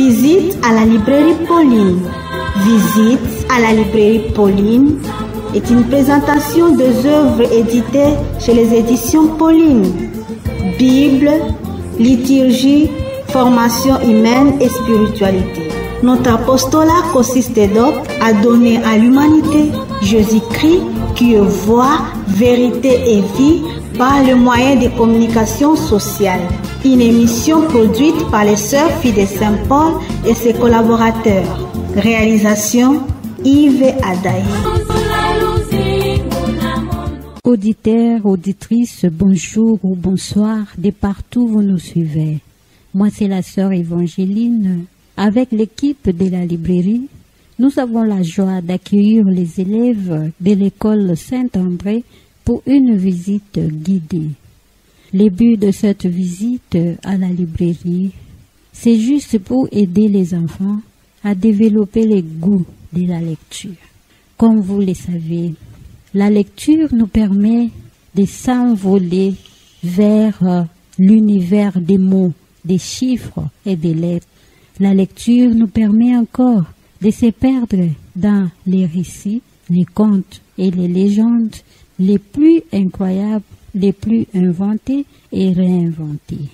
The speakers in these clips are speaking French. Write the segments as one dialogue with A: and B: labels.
A: Visite à la librairie Pauline. Visite à la librairie Pauline est une présentation des œuvres éditées chez les éditions Pauline. Bible, liturgie, formation humaine et spiritualité. Notre apostolat consiste donc à donner à l'humanité Jésus-Christ qui est voix, vérité et vie par le moyen des communications sociales. Une émission produite par les Sœurs Filles de Saint-Paul et ses collaborateurs. Réalisation Yves Adaï.
B: Auditeurs, auditrices, bonjour ou bonsoir de partout où vous nous suivez. Moi, c'est la sœur Évangéline. Avec l'équipe de la librairie, nous avons la joie d'accueillir les élèves de l'école Saint-André pour une visite guidée. Le but de cette visite à la librairie, c'est juste pour aider les enfants à développer le goût de la lecture. Comme vous le savez, la lecture nous permet de s'envoler vers l'univers des mots, des chiffres et des lettres. La lecture nous permet encore de se perdre dans les récits, les contes et les légendes les plus incroyables, les plus inventés et réinventés.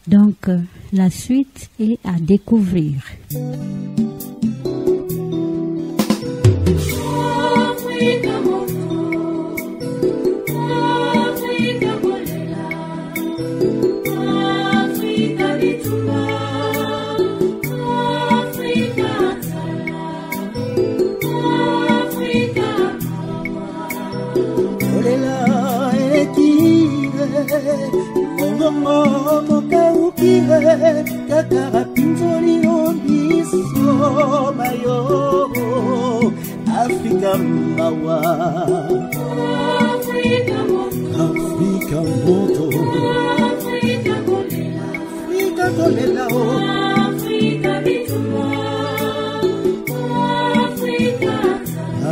B: Donc, la suite est à découvrir.
C: Africa mawa, Africa moto, Africa kolela o, Africa bituma,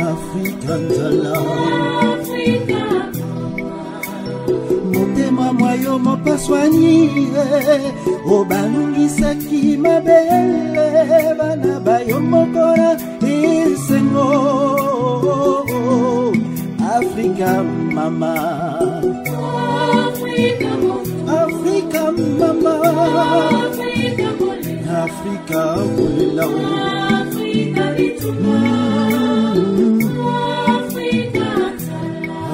C: Africa nzala, motema mwayo mopaswani, obangisaki mabele, bana bayo mokora esengo. Africa mama, Africa mama, Africa kolela o, Africa bituma,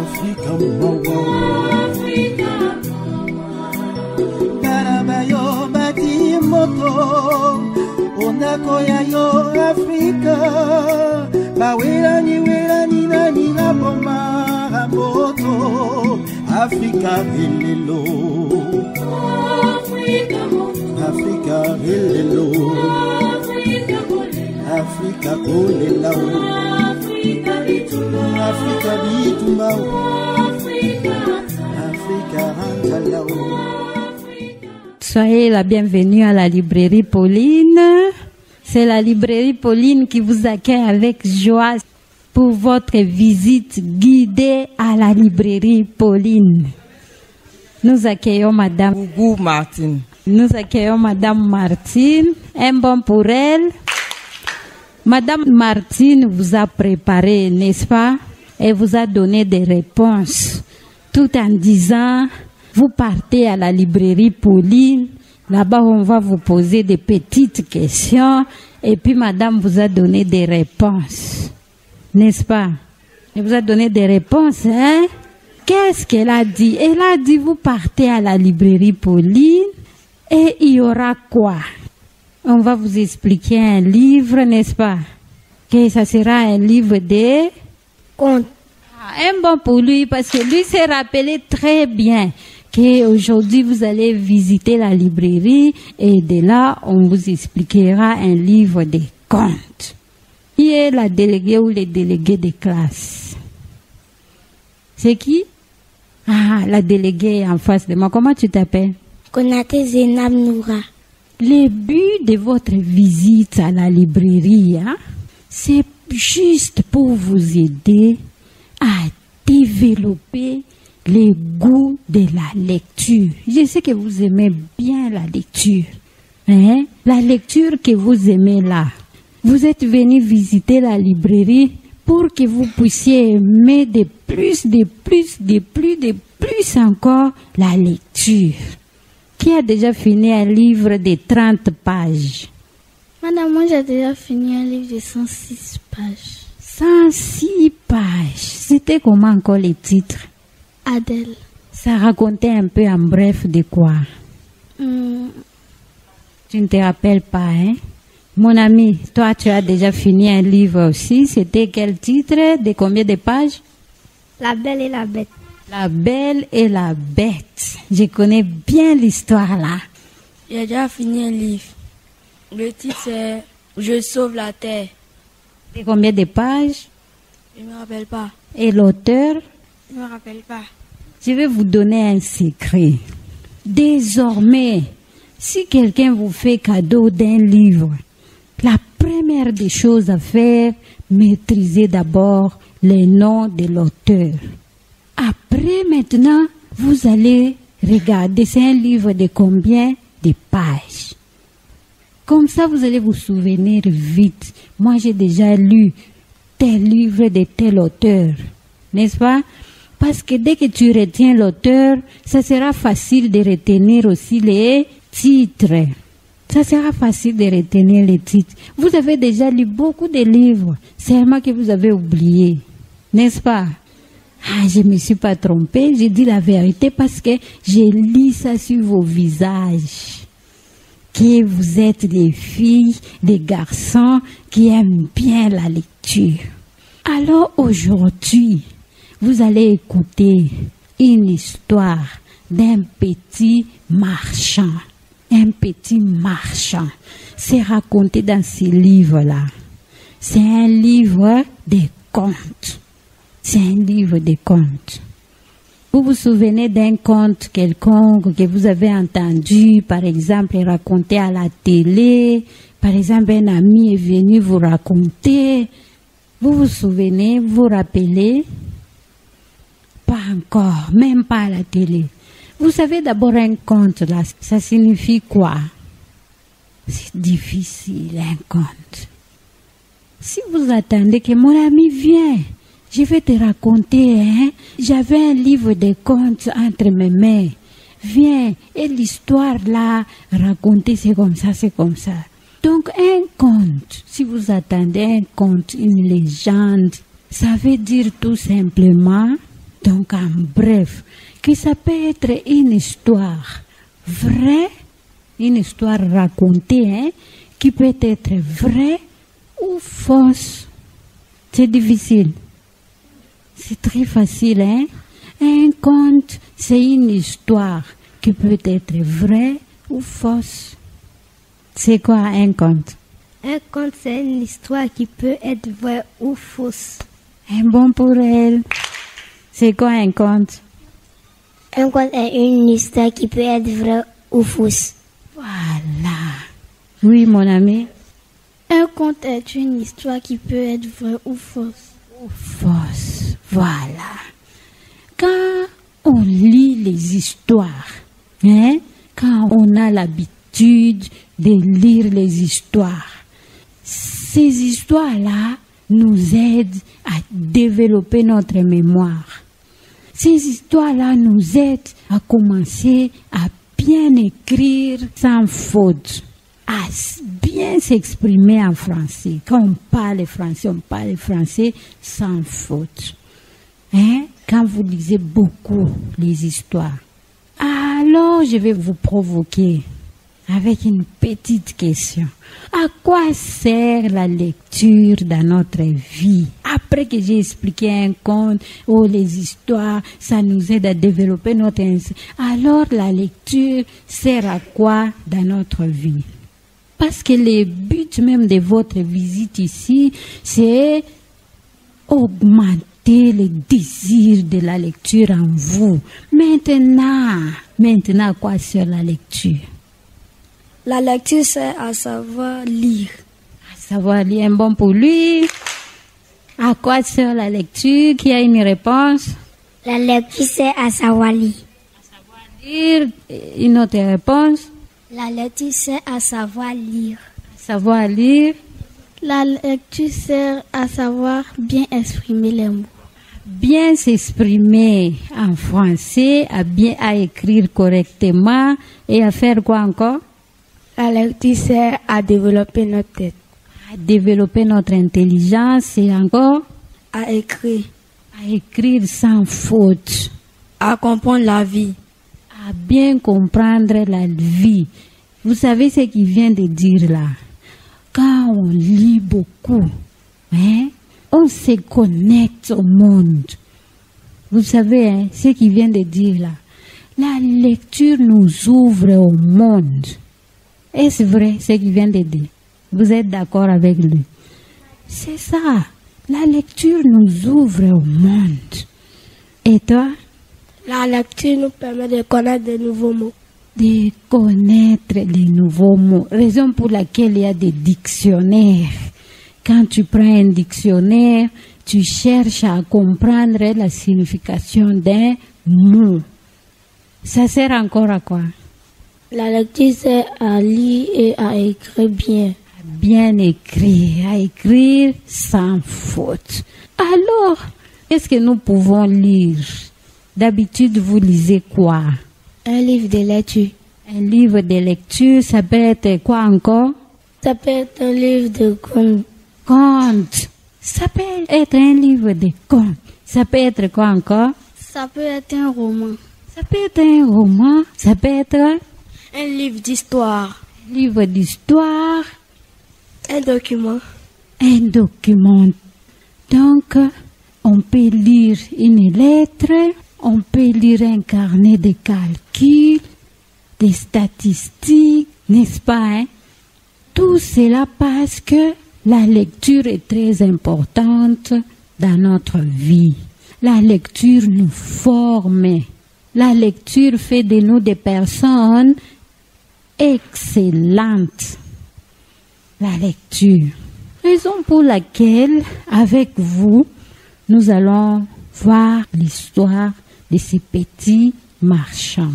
C: Africa mawa, Karabayo bati moto, onako ya yo Africa, bawelani welani nani la boma moto, Africa hello, Africa hello, Africa kolela o, Africa bituma o, Africa hanzala o.
B: Soyez la bienvenue à la librairie Pauline. C'est la librairie Pauline qui vous accueille avec joie pour votre visite guidée à la librairie Pauline. Nous accueillons Madame
D: Boubou Martine.
B: Nous accueillons Madame Martine. Un bon pour elle. Madame Martine vous a préparé, n'est-ce pas? Et vous a donné des réponses tout en disant... Vous partez à la librairie Pauline, là-bas on va vous poser des petites questions et puis madame vous a donné des réponses, n'est-ce pas? Elle vous a donné des réponses, hein? Qu'est-ce qu'elle a dit? Elle a dit vous partez à la librairie Pauline et il y aura quoi? On va vous expliquer un livre, n'est-ce pas? Que ça sera un livre de contes. Un bon pour lui parce que lui s'est rappelé très bien qu'aujourd'hui vous allez visiter la librairie et de là on vous expliquera un livre de contes. Qui est la déléguée ou les délégués de classe? C'est qui? Ah, la déléguée en face de moi. Comment tu t'appelles?
E: Konaté Zenab Noura.
B: Le but de votre visite à la librairie, hein, c'est juste pour vous aider à développer le goût de la lecture. Je sais que vous aimez bien la lecture. Hein? La lecture que vous aimez là. Vous êtes venu visiter la librairie pour que vous puissiez aimer de plus encore la lecture. Qui a déjà fini un livre de 30 pages?
E: Madame, moi j'ai déjà fini un livre de 106 pages.
B: 106 pages. C'était comment encore les titres?
E: Adèle.
B: Ça racontait un peu en bref de quoi? Tu ne te rappelles pas, hein? Mon ami, toi tu as déjà fini un livre aussi. C'était quel titre? De combien de pages?
E: La Belle et la Bête.
B: La Belle et la Bête. Je connais bien l'histoire là.
D: J'ai déjà fini un livre. Le titre c'est Je sauve la terre.
B: De combien de pages?
D: Je ne me rappelle pas.
B: Et l'auteur?
D: Je ne me rappelle pas.
B: Je vais vous donner un secret. Désormais, si quelqu'un vous fait cadeau d'un livre, la première des choses à faire, maîtriser d'abord les noms de l'auteur. Après, maintenant, vous allez regarder, c'est un livre de combien de pages. Comme ça, vous allez vous souvenir vite. Moi, j'ai déjà lu tel livre de tel auteur, n'est-ce pas? Parce que dès que tu retiens l'auteur, ça sera facile de retenir aussi les titres. Ça sera facile de retenir les titres. Vous avez déjà lu beaucoup de livres, seulement que vous avez oublié, n'est-ce pas? Ah, je ne me suis pas trompée, j'ai dit la vérité parce que j'ai lu ça sur vos visages. Que vous êtes des filles, des garçons qui aiment bien la lecture. Alors aujourd'hui, vous allez écouter une histoire d'un petit marchand. Un petit marchand. C'est raconté dans ce livre-là. C'est un livre de contes. C'est un livre de contes. Vous vous souvenez d'un conte quelconque que vous avez entendu, par exemple, raconté à la télé. Par exemple, un ami est venu vous raconter. Vous vous souvenez, vous vous rappelez? Pas encore, même pas à la télé. Vous savez d'abord un conte là, ça signifie quoi? C'est difficile un conte. Si vous attendez que mon ami vienne, je vais te raconter, hein? J'avais un livre de contes entre mes mains. Viens, et l'histoire là, raconter c'est comme ça, c'est comme ça. Donc un conte, si vous attendez un conte, une légende, ça veut dire tout simplement, donc en bref, que ça peut être une histoire vraie, une histoire racontée, hein, qui peut être vraie ou fausse. C'est difficile. C'est très facile, hein? Un conte, c'est une histoire qui peut être vraie ou fausse. C'est quoi un conte?
E: Un conte, c'est une histoire qui peut être vraie ou fausse.
B: Un bon pour elle. C'est quoi un conte?
E: Un conte est une histoire qui peut être vraie ou fausse.
B: Voilà. Oui, mon ami.
E: Un conte est une histoire qui peut être vraie ou fausse.
B: Ou fausse. Voilà. Quand on lit les histoires, hein, quand on a l'habitude de lire les histoires, ces histoires-là nous aident à développer notre mémoire. Ces histoires-là nous aident à commencer à bien écrire sans faute, à bien s'exprimer en français. Quand on parle français sans faute. Hein? Quand vous lisez beaucoup les histoires. Alors, je vais vous provoquer avec une petite question. À quoi sert la lecture dans notre vie? Après que j'ai expliqué un conte, les histoires, ça nous aide à développer notre instinct. Alors, la lecture sert à quoi dans notre vie? Parce que le but même de votre visite ici, c'est augmenter le désir de la lecture en vous. Maintenant, à quoi sert la lecture?
D: La lecture, c'est à savoir lire.
B: À savoir lire, bon pour lui. À quoi sert la lecture? Qui a une réponse?
E: La lecture, c'est à savoir lire.
B: À savoir lire. Une autre réponse?
E: La lecture sert à savoir lire.
B: Savoir lire.
F: La lecture sert à savoir bien exprimer les mots.
B: Bien s'exprimer en français, à écrire correctement et à faire quoi encore?
F: La lecture sert à développer notre tête.
B: À développer notre intelligence et encore?
D: À écrire.
B: À écrire sans faute.
D: À comprendre la vie.
B: À bien comprendre la vie. Vous savez ce qu'il vient de dire là? Quand on lit beaucoup, hein, on se connecte au monde. Vous savez hein, ce qu'il vient de dire là? La lecture nous ouvre au monde. Est-ce vrai ce qu'il vient de dire? Vous êtes d'accord avec lui? C'est ça. La lecture nous ouvre au monde. Et toi?
D: La lecture nous permet de connaître de nouveaux mots.
B: De connaître les nouveaux mots. Raison pour laquelle il y a des dictionnaires. Quand tu prends un dictionnaire, tu cherches à comprendre la signification d'un mot. Ça sert encore à quoi?
F: La lecture sert à lire et à écrire bien.
B: Bien écrire, à écrire sans faute. Alors, qu'est-ce que nous pouvons lire? D'habitude, vous lisez quoi?
F: Un livre de lecture.
B: Un livre de lecture, ça peut être quoi encore?
F: Ça peut être un livre de contes.
B: Contes. Ça peut être un livre de contes. Ça peut être quoi encore?
F: Ça peut être un roman.
B: Ça peut être un roman. Ça peut être
D: un livre d'histoire.
B: Un livre d'histoire.
D: Un document.
B: Un document. Donc, on peut lire une lettre. On peut lire un carnet de calcul, des statistiques, n'est-ce pas? Hein? Tout cela parce que la lecture est très importante dans notre vie. La lecture nous forme. La lecture fait de nous des personnes excellentes. La lecture. Raison pour laquelle, avec vous, nous allons voir l'histoire de ces petits marchands.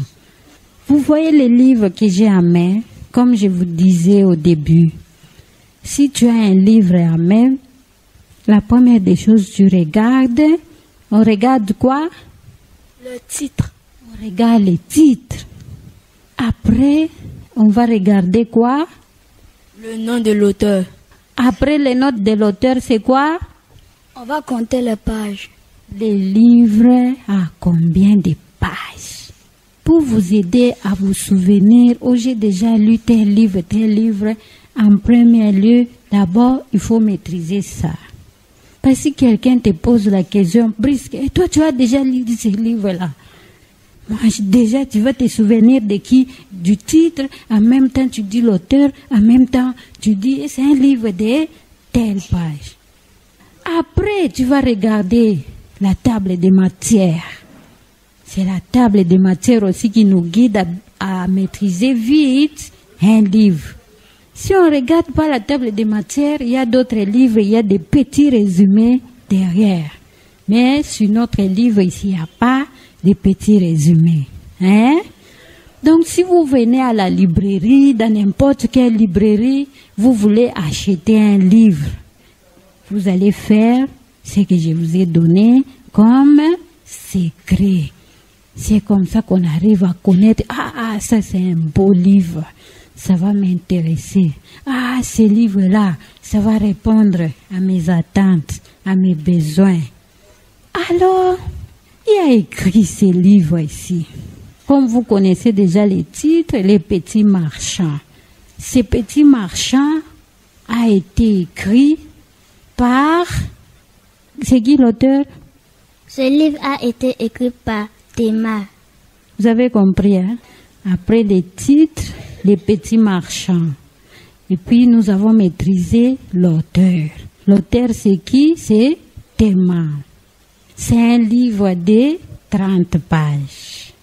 B: Vous voyez les livres que j'ai en main, comme je vous disais au début. Si tu as un livre en main, la première des choses tu regardes, on regarde quoi?
D: Le titre.
B: On regarde les titres. Après, on va regarder quoi?
D: Le nom de l'auteur.
B: Après les notes de l'auteur, c'est quoi?
D: On va compter les pages.
B: Les livres à combien de pages? Pour vous aider à vous souvenir, oh, j'ai déjà lu tel livre. En premier lieu, d'abord, il faut maîtriser ça. Parce que si quelqu'un te pose la question, Brice, et toi, tu as déjà lu ce livre-là? Moi, déjà, tu vas te souvenir de qui? Du titre, en même temps, tu dis l'auteur, en même temps, tu dis, c'est un livre de telle page. Après, tu vas regarder la table de matière. C'est la table de matière aussi qui nous guide à maîtriser vite un livre. Si on ne regarde pas la table de matière, il y a d'autres livres, il y a des petits résumés derrière. Mais sur notre livre ici, il n'y a pas de petits résumés. Hein? Donc, si vous venez à la librairie, dans n'importe quelle librairie, vous voulez acheter un livre, vous allez faire ce que je vous ai donné comme secret. C'est comme ça qu'on arrive à connaître, ça c'est un beau livre, ça va m'intéresser. Ce livre-là, ça va répondre à mes attentes, à mes besoins. Alors, il a écrit ces livres ici. Comme vous connaissez déjà les titres, les petits marchands. Ces petits marchands a été écrit par... C'est qui l'auteur?
E: Ce livre a été écrit par Théma.
B: Vous avez compris, hein? Après les titres, les petits marchands. Et puis nous avons maîtrisé l'auteur. L'auteur c'est qui? C'est Théma. C'est un livre de 30 pages.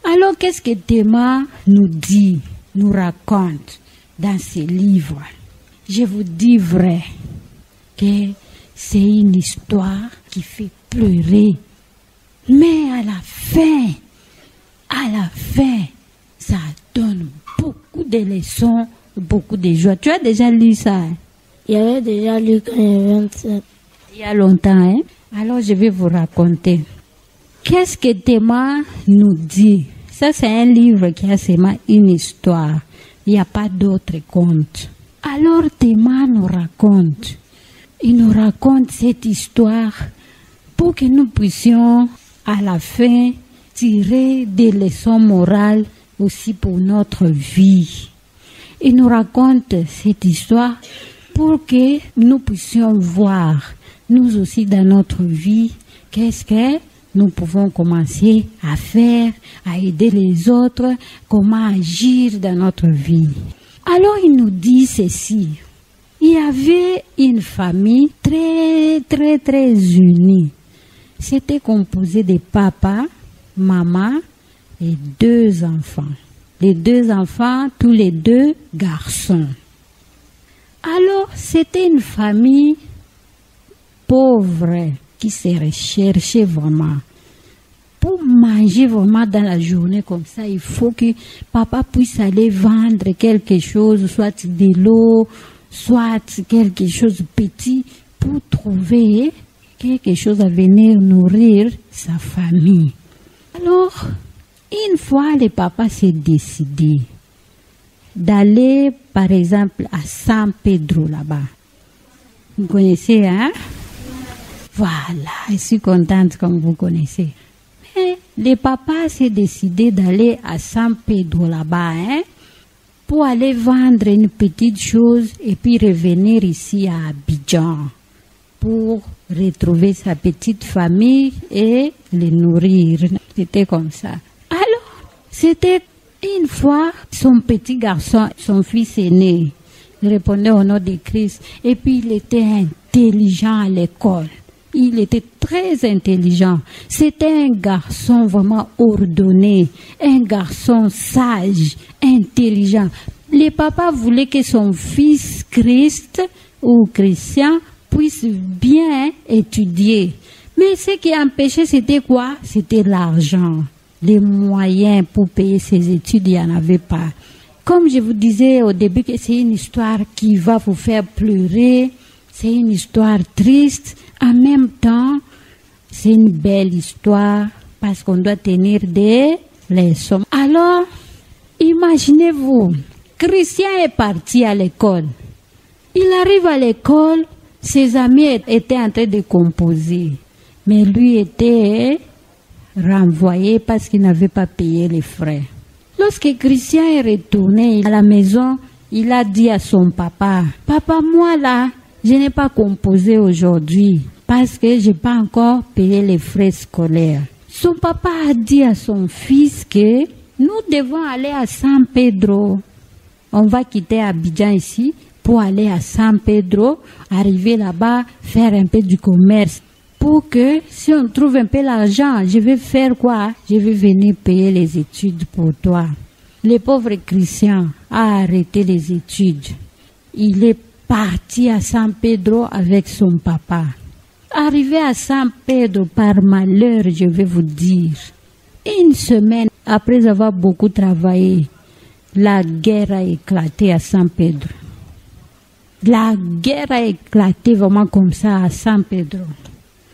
B: Alors qu'est-ce que Théma nous dit, nous raconte dans ce livre? Je vous dis vrai que c'est une histoire qui fait pleurer. Mais à la fin, ça donne beaucoup de leçons, beaucoup de joie. Tu as déjà lu ça, hein?
D: Il y avait déjà lu quand j'avais 27.
B: Il y a longtemps, hein? Alors je vais vous raconter. Qu'est-ce que Théma nous dit? Ça, c'est un livre qui a seulement une histoire. Il n'y a pas d'autre conte. Alors Théma nous raconte. Il nous raconte cette histoire pour que nous puissions à la fin tirer des leçons morales aussi pour notre vie. Il nous raconte cette histoire pour que nous puissions voir, nous aussi dans notre vie, qu'est-ce que nous pouvons commencer à faire, à aider les autres, comment agir dans notre vie. Alors il nous dit ceci. Il y avait une famille très unie. C'était composé de papa, maman et 2 enfants. Les 2 enfants, tous les 2 garçons. Alors, c'était une famille pauvre qui se recherchait vraiment. Pour manger vraiment dans la journée comme ça, il faut que papa puisse aller vendre quelque chose, soit de l'eau, soit quelque chose de petit, pour trouver quelque chose à venir nourrir sa famille. Alors, une fois, le papa s'est décidé d'aller, par exemple, à San Pedro là-bas. Vous connaissez, hein? Voilà, je suis contente comme vous connaissez. Mais le papa s'est décidé d'aller à San Pedro là-bas, hein? Pour aller vendre une petite chose et puis revenir ici à Abidjan pour retrouver sa petite famille et les nourrir. C'était comme ça. Alors, c'était une fois son petit garçon, son fils aîné, répondait au nom de Christ. Et puis il était intelligent à l'école. Il était très intelligent. C'était un garçon vraiment ordonné, un garçon sage, intelligent. Le papa voulait que son fils Christ ou Christian puisse bien étudier. Mais ce qui empêchait, c'était quoi? C'était l'argent. Les moyens pour payer ses études, il n'y en avait pas. Comme je vous disais au début que c'est une histoire qui va vous faire pleurer, c'est une histoire triste. En même temps, c'est une belle histoire parce qu'on doit tenir des leçons. Alors, imaginez-vous, Christian est parti à l'école. Il arrive à l'école, ses amis étaient en train de composer, mais lui était renvoyé parce qu'il n'avait pas payé les frais. Lorsque Christian est retourné à la maison, il a dit à son papa, « Papa, moi là, je n'ai pas composé aujourd'hui parce que je n'ai pas encore payé les frais scolaires. » Son papa a dit à son fils que nous devons aller à San Pedro. On va quitter Abidjan ici pour aller à San Pedro, arriver là-bas, faire un peu du commerce. Pour que si on trouve un peu l'argent, je vais faire quoi? Je vais venir payer les études pour toi. Le pauvre Christian a arrêté les études. Il est parti à San Pedro avec son papa. Arrivé à San Pedro, par malheur, je vais vous dire, une semaine après avoir beaucoup travaillé, la guerre a éclaté à San Pedro. La guerre a éclaté vraiment comme ça à San Pedro.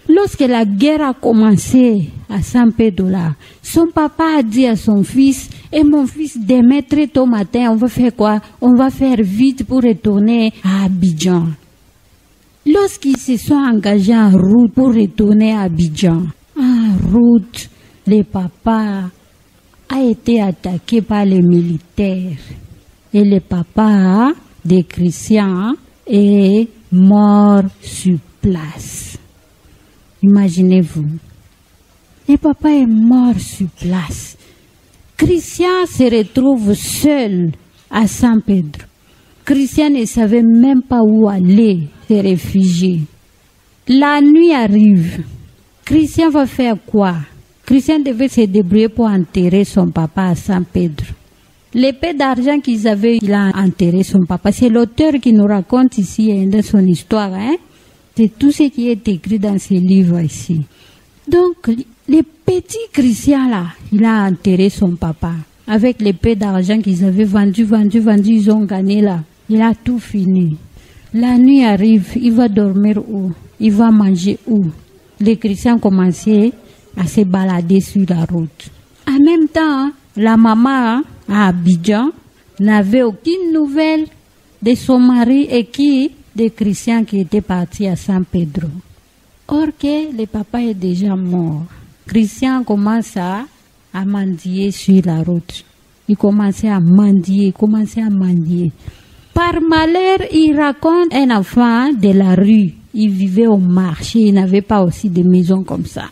B: Lorsque la guerre a commencé à San Pedro là, son papa a dit à son fils, « Et mon fils, demain très tôt matin, on va faire quoi? On va faire vite pour retourner à Abidjan. » Lorsqu'ils se sont engagés en route pour retourner à Abidjan, en route, le papa a été attaqué par les militaires. Et le papa de Christian est mort sur place. Imaginez-vous. Le papa est mort sur place. Christian se retrouve seul à San Pedro. Christian ne savait même pas où aller se réfugier. La nuit arrive. Christian va faire quoi? Christian devait se débrouiller pour enterrer son papa à San Pedro. L'épée d'argent qu'ils avaient, il a enterré son papa. C'est l'auteur qui nous raconte ici dans son histoire. Hein? C'est tout ce qui est écrit dans ces livres ici. Donc, le petit Christian là, il a enterré son papa. avec les peu d'argent qu'ils avaient vendu, ils ont gagné là. Il a tout fini. La nuit arrive, il va dormir où? Il va manger où? Les chrétiens commençaient à se balader sur la route. En même temps, la maman à Abidjan n'avait aucune nouvelle de son mari et des chrétiens qui étaient partis à San Pedro. Or que le papa est déjà mort. Christian commence à mendier sur la route. Il commençait à mendier, Par malheur, il raconte un enfant de la rue. Il vivait au marché, il n'avait pas aussi de maison comme ça.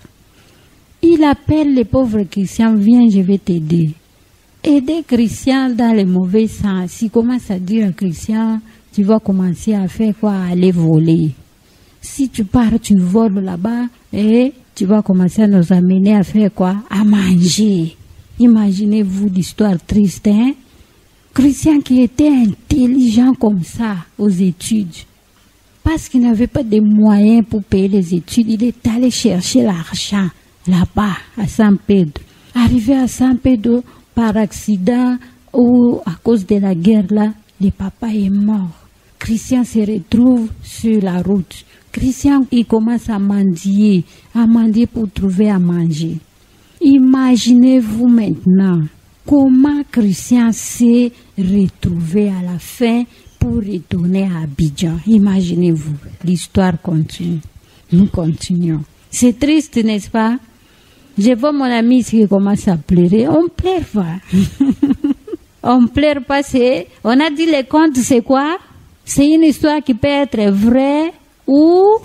B: Il appelle les pauvres Christians, viens, je vais t'aider. Aider Christian dans le mauvais sens. Il commence à dire à Christian, tu vas commencer à faire quoi? À aller voler. Si tu pars, tu voles là-bas et tu vas commencer à nous amener à faire quoi? À manger. Imaginez-vous l'histoire triste, hein? Christian qui était intelligent comme ça aux études. Parce qu'il n'avait pas de moyens pour payer les études, il est allé chercher l'argent là-bas à San Pedro. Arrivé à San Pedro, par accident ou à cause de la guerre là, le papa est mort. Christian se retrouve sur la route. Christian, il commence à mendier pour trouver à manger. Imaginez-vous maintenant comment Christian s'est retrouvé à la fin pour retourner à Abidjan. Imaginez-vous, l'histoire continue. Nous continuons. C'est triste, n'est-ce pas? Je vois mon ami ici qui commence à pleurer. On pleure pas. On pleure pas, on a dit les contes, c'est quoi? C'est une histoire qui peut être vraie ou...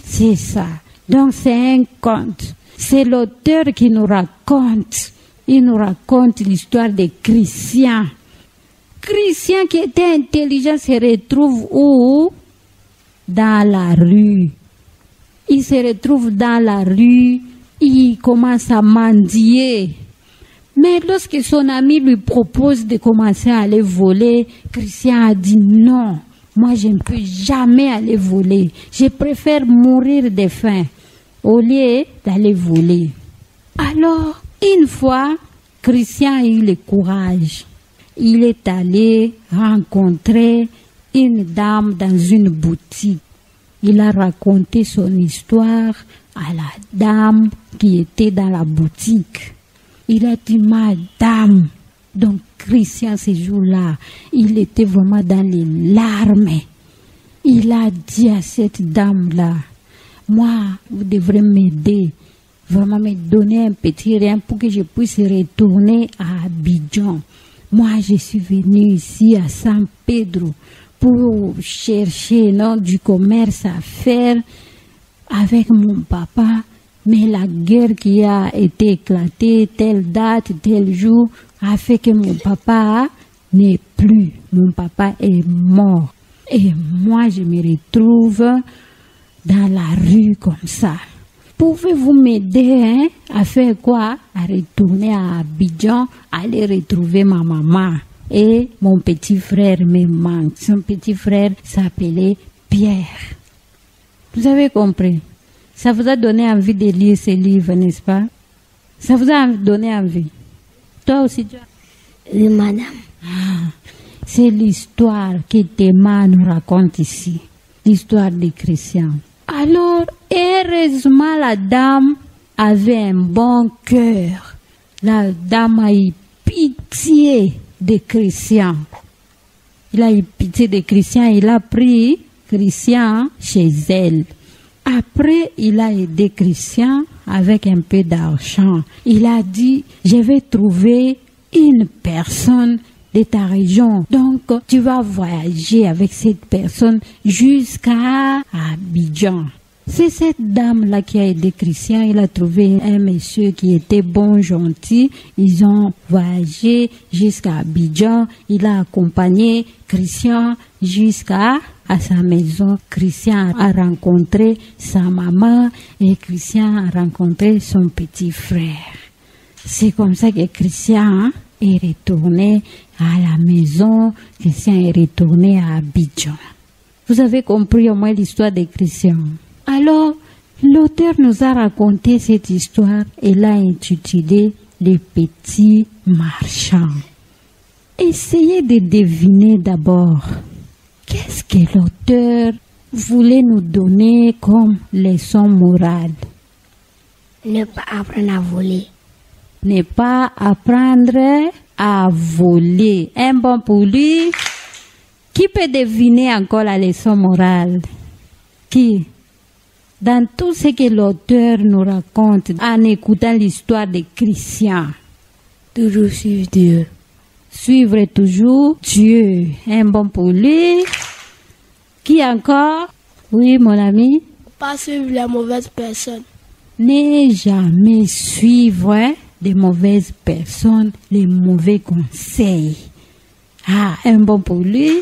B: C'est ça. Donc c'est un conte. C'est l'auteur qui nous raconte. Il nous raconte l'histoire de Christian. Christian qui était intelligent se retrouve où? Dans la rue. Il se retrouve dans la rue. Il commence à mendier. Mais lorsque son ami lui propose de commencer à aller voler, Christian a dit non. Moi, je ne peux jamais aller voler. Je préfère mourir de faim au lieu d'aller voler. Alors, une fois, Christian a eu le courage. Il est allé rencontrer une dame dans une boutique. Il a raconté son histoire à la dame qui était dans la boutique. Il a dit, madame, donc Christian ce jour-là, il était vraiment dans les larmes. Il a dit à cette dame-là, moi, vous devrez m'aider, vraiment me donner un petit rien pour que je puisse retourner à Abidjan. Moi, je suis venu ici à San Pedro pour chercher du commerce à faire avec mon papa. Mais la guerre qui a été éclatée, telle date, tel jour, a fait que mon papa n'est plus. Mon papa est mort. Et moi, je me retrouve dans la rue comme ça. Pouvez-vous m'aider à faire quoi? À retourner à Abidjan, aller retrouver ma maman. Et mon petit frère me manque. Son petit frère s'appelait Pierre. Vous avez compris? Ça vous a donné envie de lire ces livres, n'est-ce pas? Ça vous a donné envie? Toi aussi, tu as...
E: Oui, madame.
B: C'est l'histoire que Théma nous raconte ici. L'histoire des chrétiens. Alors, heureusement, la dame avait un bon cœur. La dame a eu pitié des chrétiens. Il a eu pitié des chrétiens. Il a pris Christian chez elle. Après, il a aidé Christian avec un peu d'argent. Il a dit, je vais trouver une personne de ta région. Donc, tu vas voyager avec cette personne jusqu'à Abidjan. C'est cette dame-là qui a aidé Christian. Il a trouvé un monsieur qui était bon, gentil. Ils ont voyagé jusqu'à Abidjan. Il a accompagné Christian jusqu'à sa maison. Christian a rencontré sa maman et Christian a rencontré son petit frère. C'est comme ça que Christian est retourné à la maison. Christian est retourné à Abidjan. Vous avez compris au moins l'histoire de Christian. Alors, l'auteur nous a raconté cette histoire et l'a intitulée les petits marchands. Essayez de deviner d'abord qu'est-ce que l'auteur voulait nous donner comme leçon morale.
E: Ne pas apprendre à voler.
B: Ne pas apprendre à voler. Un bon pour lui. Qui peut deviner encore la leçon morale? Qui? Dans tout ce que l'auteur nous raconte en écoutant l'histoire des chrétiens.
D: Toujours suivre Dieu.
B: Suivre toujours Dieu. Un bon pour lui. Qui encore? Oui, mon ami?
D: Pas suivre les mauvaises personnes.
B: Ne jamais suivre des mauvaises personnes, les mauvais conseils. Ah, un bon pour lui.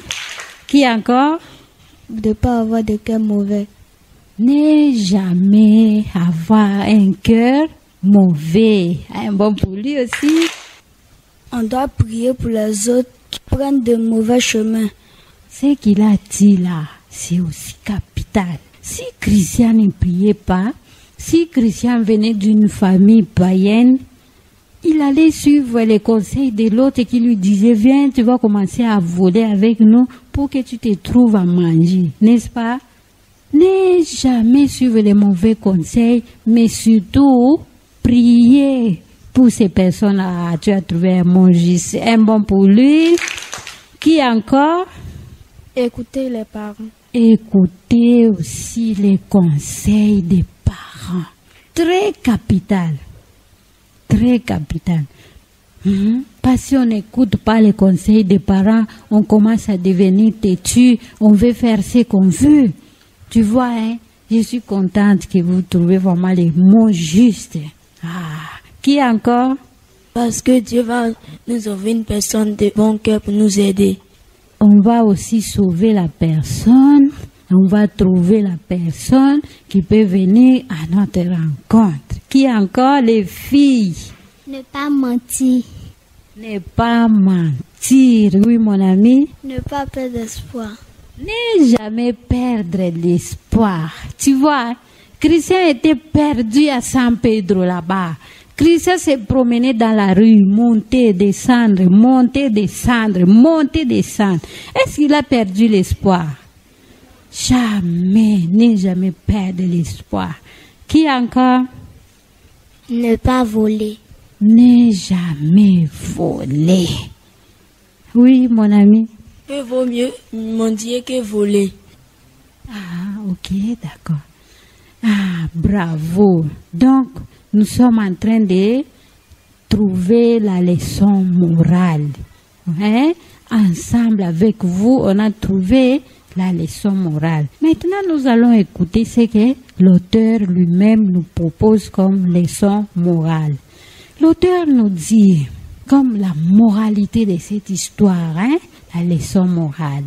B: Qui encore?
F: De ne pas avoir de cœur mauvais.
B: Ne jamais avoir un cœur mauvais. Un bon pour lui aussi.
D: On doit prier pour les autres qui prennent de mauvais chemins.
B: Ce qu'il a dit là, c'est aussi capital. Si Christian ne priait pas, si Christian venait d'une famille païenne, il allait suivre les conseils de l'autre qui lui disait, viens, tu vas commencer à voler avec nous pour que tu te trouves à manger, n'est-ce pas? Ne jamais suivre les mauvais conseils, mais surtout, prier pour ces personnes-là. Tu as trouvé un manger, c'est un bon pour lui. Qui encore?
F: Écoutez les parents.
B: Écoutez aussi les conseils des parents. Très capital. Très capital. Parce que si on n'écoute pas les conseils des parents, on commence à devenir têtu, on veut faire ce qu'on veut. Tu vois, hein, je suis contente que vous trouvez vraiment les mots justes. Ah, qui encore?
D: Parce que Dieu va nous envoyer une personne de bon cœur pour nous aider.
B: On va aussi sauver la personne, on va trouver la personne qui peut venir à notre rencontre. Qui encore? Les filles.
E: Ne pas mentir.
B: Ne pas mentir, oui mon ami.
F: Ne pas perdre espoir.
B: Ne jamais perdre l'espoir. Tu vois, Christian était perdu à San Pedro là-bas. Christian s'est promené dans la rue, monter, descendre, monter, descendre, monter, descendre. Est-ce qu'il a perdu l'espoir? Jamais, ne jamais perdre l'espoir. Qui encore?
E: Ne pas voler.
B: Ne jamais voler. Oui, mon ami.
D: Il vaut mieux mendier que voler.
B: Ah, ok, d'accord. Ah, bravo. Donc, nous sommes en train de trouver la leçon morale. Hein? Ensemble avec vous, on a trouvé la leçon morale. Maintenant, nous allons écouter ce que l'auteur lui-même nous propose comme leçon morale. L'auteur nous dit, comme la moralité de cette histoire, hein, la leçon morale.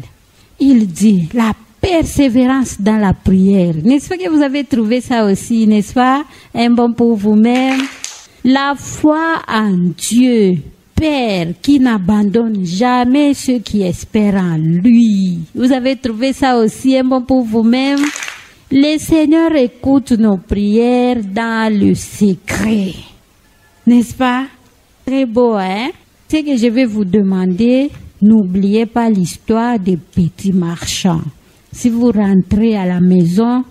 B: Il dit, la persévérance dans la prière. N'est-ce pas que vous avez trouvé ça aussi, n'est-ce pas? Un bon pour vous-même. La foi en Dieu, Père, qui n'abandonne jamais ceux qui espèrent en lui. Vous avez trouvé ça aussi, un bon pour vous-même. Le Seigneur écoute nos prières dans le secret. N'est-ce pas? Très beau, hein? Ce que je vais vous demander, n'oubliez pas l'histoire des petits marchands. Si vous rentrez à la maison,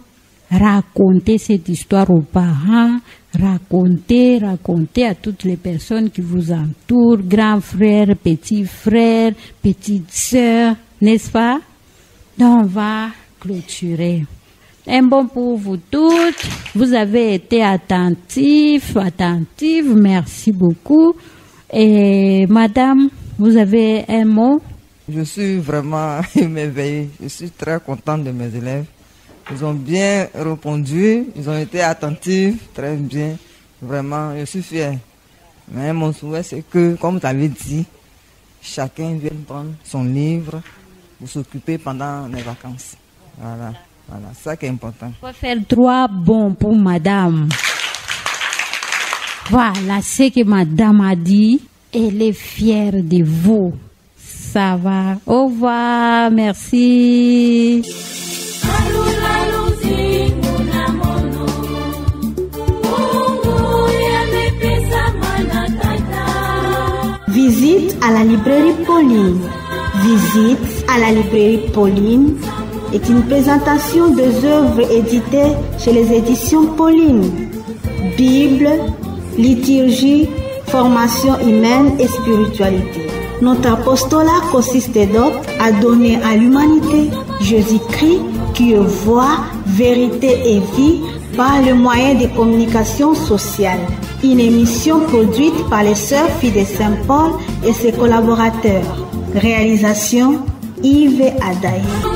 B: racontez cette histoire aux parents, racontez à toutes les personnes qui vous entourent, grands frères, petits frères, petites sœurs, n'est-ce pas? Donc on va clôturer. Un bon pour vous toutes. Vous avez été attentifs, merci beaucoup. Et madame, vous avez un mot?
G: Je suis vraiment émerveillée. Je suis très contente de mes élèves. Ils ont bien répondu, ils ont été attentifs, très bien. Vraiment, je suis fière. Mais mon souhait, c'est que, comme tu avais dit, chacun vienne prendre son livre pour s'occuper pendant les vacances. Voilà, c'est ça qui est important.
B: On va faire 3 bons pour madame. Voilà ce que madame a dit. Elle est fière de vous. Ça va. Au revoir. Merci.
H: Mungu yamepesa manata
A: à la librairie Pauline. Visite à la librairie Pauline est une présentation des œuvres éditées chez les éditions Pauline. Bible, liturgie, formation humaine et spiritualité. Notre apostolat consiste donc à donner à l'humanité Jésus-Christ qui est voix, vérité et vie par le moyen des communications sociales. Une émission produite par les Sœurs Filles de Saint-Paul et ses collaborateurs. Réalisation Yves Adaï.